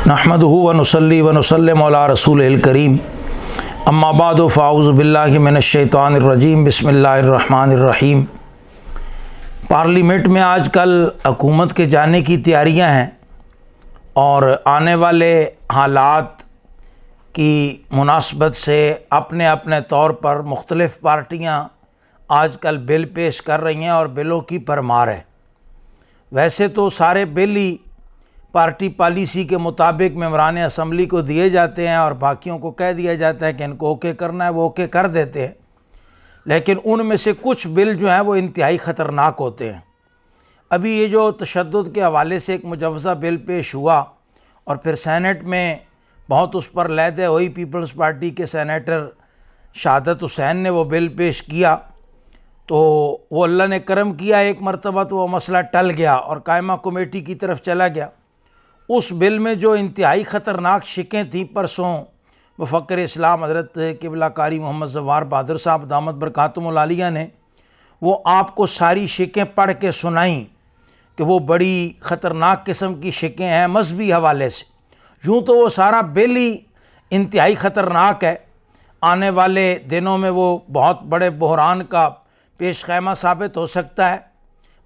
नहमदुहु व नुसल्ली व नुसल्लिमु अला रसूलिल करीम अम्मा बादु फ़ाऊज़ु बिल्लाहि मिनश्शैतानिर रजीम बिस्मिल्लाहिर रहमानिर रहीम। पार्लियामेंट में आजकल हुकूमत के जाने की तैयारियां हैं और आने वाले हालात की मुनासबत से अपने अपने तौर पर मुख्तलिफ़ पार्टियां आजकल बिल पेश कर रही हैं और बिलों की भरमार है। वैसे तो सारे बिल ही पार्टी पॉलिसी के मुताबिक मेंबरान असम्बली को दिए जाते हैं और बाकियों को कह दिया जाता है कि इनको ओके करना है, वो ओके कर देते हैं। लेकिन उनमें से कुछ बिल जो हैं वो इंतहाई ख़तरनाक होते हैं। अभी ये जो तशद्दुद के हवाले से एक मुजवज़ा बिल पेश हुआ और फिर सेनेट में बहुत उस पर लहदे हुई। पीपल्स पार्टी के सेनेटर शहादत हुसैन ने वो बिल पेश किया तो वो अल्लाह ने करम किया, एक मरतबा तो वो मसला टल गया और कायमा कमेटी की तरफ चला गया। उस बिल में जो इंतहाई ख़तरनाक शिकें थीं, परसों मुफ़क्किर इस्लाम हज़रत क़िबला कारी मोहम्मद ज़फ़्फ़ार बहादुर साहब दामत बरकातुहुल आलिया ने वो आपको सारी शिकें पढ़ के सुनाई कि वो बड़ी ख़तरनाक किस्म की शिकें हैं मजहबी हवाले से। यूँ तो वो सारा बिल ही इंतहाई ख़तरनाक है। आने वाले दिनों में वो बहुत बड़े बहरान का पेश ख़ैमा साबित हो सकता है।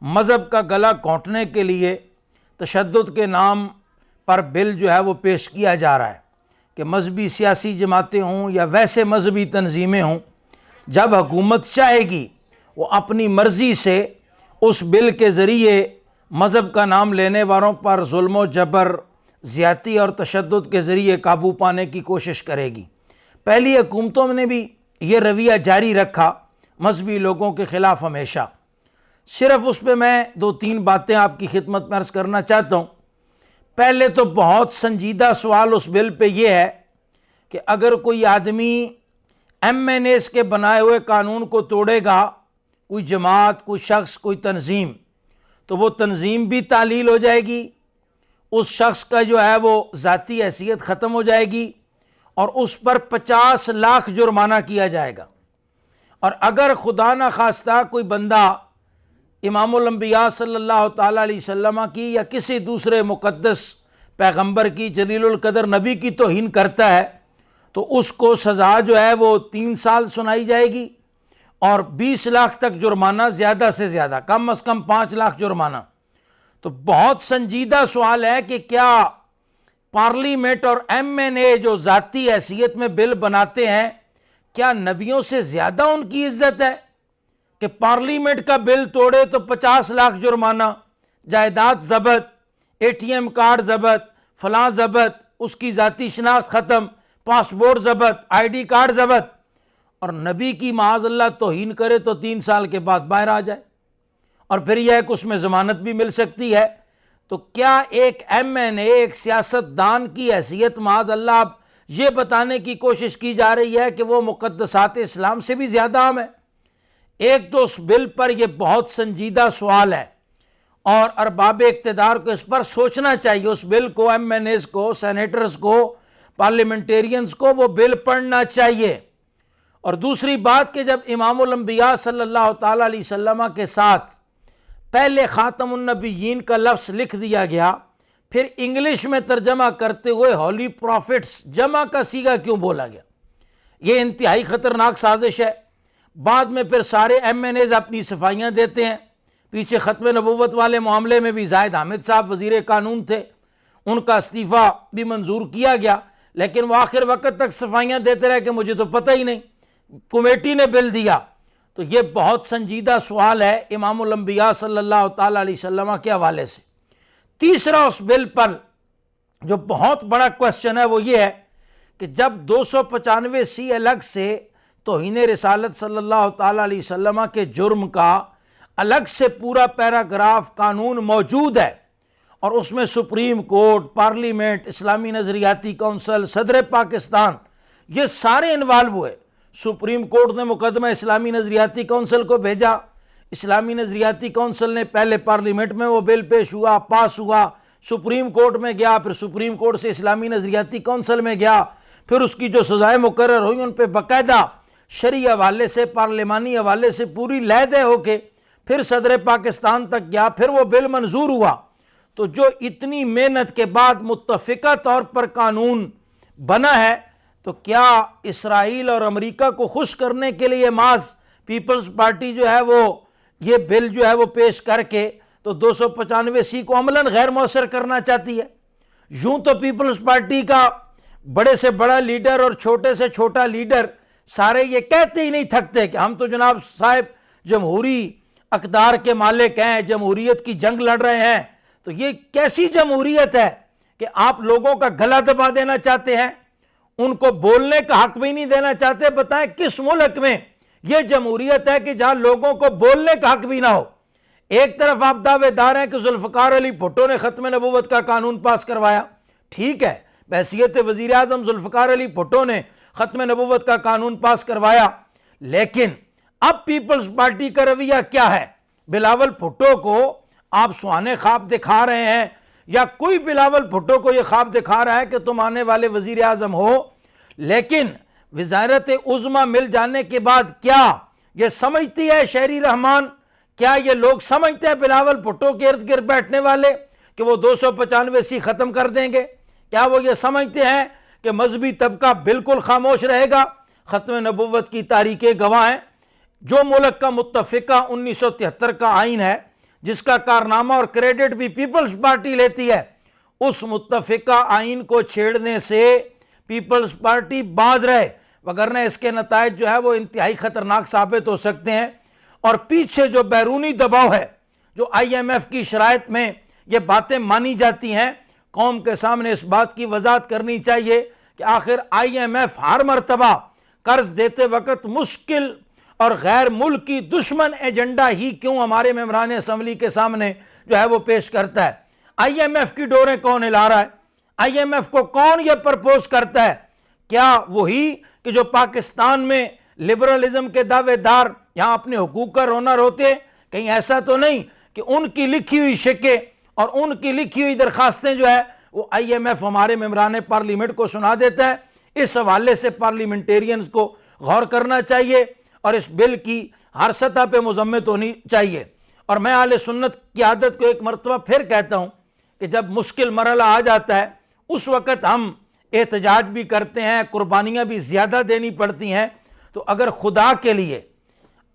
मज़हब का गला घोंटने के लिए तशद्दुद के नाम पर बिल जो है वो पेश किया जा रहा है कि मजहबी सियासी जमातें हों या वैसे मजहबी तंजीमें हों, जब हुकूमत चाहेगी वो अपनी मर्ज़ी से उस बिल के ज़रिए मज़हब का नाम लेने वालों पर जुल्म जबर, ज़्यादती और तशद्दुद के ज़रिए काबू पाने की कोशिश करेगी। पहली हुकूमतों ने भी ये रवैया जारी रखा मजहबी लोगों के ख़िलाफ़ हमेशा। सिर्फ़ उस पर मैं दो तीन बातें आपकी खिदमत में अर्ज़ करना चाहता हूँ। पहले तो बहुत संजीदा सवाल उस बिल पे ये है कि अगर कोई आदमी MNAs के बनाए हुए कानून को तोड़ेगा, कोई जमात, कोई शख्स, कोई तंजीम, तो वो तंजीम भी तालील हो जाएगी, उस शख्स का जो है वो ज़ाती हैसियत ख़त्म हो जाएगी और उस पर 50 लाख जुर्माना किया जाएगा। और अगर खुदा न खास्ता कोई बंदा इमामुल अंबिया सल्लल्लाहु ताला अलैहि वसल्लम की या किसी दूसरे मुक़द्दस पैगंबर की, जलीलुल कदर नबी की तौहीन करता है तो उसको सज़ा जो है वो 3 साल सुनाई जाएगी और 20 लाख तक जुर्माना, ज़्यादा से ज़्यादा, कम अज़ कम 5 लाख जुर्माना। तो बहुत संजीदा सवाल है कि क्या पार्लियामेंट और MNA जो ज़ाती हैसियत में बिल बनाते हैं, क्या नबियों से ज़्यादा उनकी इज़्ज़त है कि पार्लियामेंट का बिल तोड़े तो 50 लाख जुर्माना, जायदाद ज़ब्त, ATM कार्ड ज़ब्त, फ़लाँ ज़ब्त, उसकी ज़ाती शनाख्त ख़त्म, पासपोर्ट ज़ब्त, ID कार्ड ज़ब्त, और नबी की माअज़ल्लाह तौहीन करे तो 3 साल के बाद बाहर आ जाए और फिर यह है कि उसमें ज़मानत भी मिल सकती है। तो क्या एक MNA, एक सियासतदान की हैसियत माअज़ल्लाह अब ये बताने की कोशिश की जा रही है कि वो मुक़द्दसात इस्लाम से भी ज़्यादा अहम है? एक तो उस बिल पर यह बहुत संजीदा सवाल है और अरबाब इक़्तिदार को इस पर सोचना चाहिए। उस बिल को, MNAs को, सेनेटर्स को, पार्लियामेंटेरियंस को वो बिल पढ़ना चाहिए। और दूसरी बात कि जब इमामुल अंबिया सल्लल्लाहु ताला अलैहि वसल्लम के साथ पहले ख़ातमुन नबिय्यीन का लफ्ज़ लिख दिया गया, फिर इंग्लिश में तर्जमा करते हुए हॉली प्रॉफिट्स जमा का सीगा क्यों बोला गया? ये इंतहाई ख़तरनाक साजिश है। बाद में फिर सारे MNAs अपनी सफाइयाँ देते हैं। पीछे ख़त्म नबूवत वाले मामले में भी ज़ाहिद हामिद साहब वज़ीर कानून थे, उनका इस्तीफ़ा भी मंजूर किया गया, लेकिन वो आखिर वक्त तक सफाइयाँ देते रहे कि मुझे तो पता ही नहीं, कमेटी ने बिल दिया। तो ये बहुत संजीदा सवाल है इमामुल अंबिया सल्लल्लाहु ताला अलैहि वसल्लम के हवाले से। तीसरा उस बिल पर जो बहुत बड़ा क्वेश्चन है वो ये है कि जब 295C अलग से तौहीन रिसालत सल्लल्लाहु ताला अलैहि वसल्लम के जुर्म का अलग से पूरा पैराग्राफ कानून मौजूद है और उसमें सुप्रीम कोर्ट, पार्लियामेंट, इस्लामी नज़रियाती कौंसल, सदर पाकिस्तान, ये सारे इन्वॉल्व हुए। सुप्रीम कोर्ट ने मुकदमा इस्लामी नज़रियाती कौंसल को भेजा, इस्लामी नज़रियाती कौंसल ने पहले पार्लियामेंट में वो बिल पेश हुआ, पास हुआ, सुप्रीम कोर्ट में गया, फिर सुप्रीम कोर्ट से इस्लामी नज़रियाती कौंसल में गया, फिर उसकी जो सज़ाएँ मुकर्रर हुई उन पर बाकायदा शरई हवाले से, पार्लिमानी हवाले से पूरी लहदे होके फिर सदर पाकिस्तान तक गया, फिर वो बिल मंजूर हुआ। تو جو اتنی محنت کے بعد متفقہ طور پر قانون بنا ہے، تو کیا اسرائیل اور امریکہ کو خوش کرنے کے لیے محض پیپلز پارٹی جو ہے وہ یہ بل جو ہے وہ پیش کر کے تو 295C کو عملاً غیر مؤثر کرنا چاہتی ہے؟ یوں تو پیپلز پارٹی کا بڑے سے بڑا لیڈر اور چھوٹے سے چھوٹا لیڈر سارے یہ کہتے ہی نہیں تھکتے کہ ہم تو جناب صاحب جمہوری اقدار کے مالک ہیں، جمہوریت کی جنگ لڑ رہے ہیں۔ تو یہ کیسی جمہوریت ہے کہ آپ لوگوں کا گلا دبا دینا چاہتے ہیں، ان کو بولنے کا حق بھی نہیں دینا چاہتے؟ بتائیں کس ملک میں یہ جمہوریت ہے کہ جہاں لوگوں کو بولنے کا حق بھی نہ ہو؟ ایک طرف آپ دعوے دار ہیں کہ ذوالفقار علی بھٹو نے ختم نبوت کا قانون پاس کروایا، ٹھیک ہے، بحیثیت وزیر اعظم ذوالفقار علی بھٹو نے ختم نبوت کا قانون پاس کروایا، لیکن اب پیپلز پارٹی کا رویہ کیا ہے؟ بلاول بھٹو کو آپ سہانے خواب دکھا رہے ہیں، یا کوئی بلاول بھٹو کو یہ خواب دکھا رہا ہے کہ تم آنے والے وزیر اعظم ہو، لیکن وزارت عظمیٰ مل جانے کے بعد کیا یہ سمجھتی ہے شہری رحمان، کیا یہ لوگ سمجھتے ہیں بلاول بھٹو کے ارد گرد بیٹھنے والے کہ وہ 295C ختم کر دیں گے؟ کیا وہ یہ سمجھتے ہیں کہ مذہبی طبقہ بالکل خاموش رہے گا؟ ختم نبوت کی تاریخیں گواہ ہیں، جو ملک کا متفقہ 1973 کا آئین ہے، جس کا کارنامہ اور کریڈٹ بھی پیپلز پارٹی لیتی ہے، اس متفقہ آئین کو چھیڑنے سے پیپلز پارٹی باز رہے، وگرنہ اس کے نتائج جو ہے وہ انتہائی خطرناک ثابت ہو سکتے ہیں۔ اور پیچھے جو بیرونی دباؤ ہے، جو IMF کی شرائط میں یہ باتیں مانی جاتی ہیں، قوم کے سامنے اس بات کی وضاحت کرنی چاہیے کہ آخر IMF ہر مرتبہ قرض دیتے وقت مشکل اور غیر ملکی دشمن ایجنڈا ہی کیوں ہمارے ممبران اسمبلی کے سامنے جو ہے وہ پیش کرتا ہے؟ IMF کی ڈوریں کون ہلا رہا ہے؟ IMF کو کون یہ پرپوز کرتا ہے؟ کیا وہی کہ جو پاکستان میں لبرلزم کے دعوے دار یہاں اپنے حقوق کا رونا روتے ہیں؟ کہیں ایسا تو نہیں کہ ان کی لکھی ہوئی شکیں اور ان کی لکھی ہوئی درخواستیں جو ہے وہ IMF ہمارے ممبران پارلیمنٹ کو سنا دیتا ہے؟ اس حوالے سے پارلیمنٹیرینز کو غور کرنا چاہیے اور اس بل کی ہر سطح پہ مذمت ہونی چاہیے۔ اور میں اہل سنت کی عادت کو ایک مرتبہ پھر کہتا ہوں کہ جب مشکل مرحلہ آ جاتا ہے اس وقت ہم احتجاج بھی کرتے ہیں، قربانیاں بھی زیادہ دینی پڑتی ہیں، تو اگر خدا کے لیے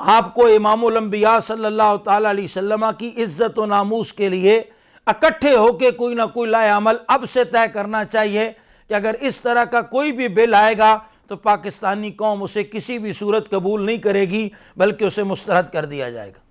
آپ کو امام الانبیاء صلی اللہ تعالیٰ علیہ وسلم کی عزت و ناموس کے لیے اکٹھے ہو کے کوئی نہ کوئی لائے عمل اب سے طے کرنا چاہیے کہ اگر اس طرح کا کوئی بھی بل آئے گا تو پاکستانی قوم اسے کسی بھی صورت قبول نہیں کرے گی، بلکہ اسے مسترد کر دیا جائے گا۔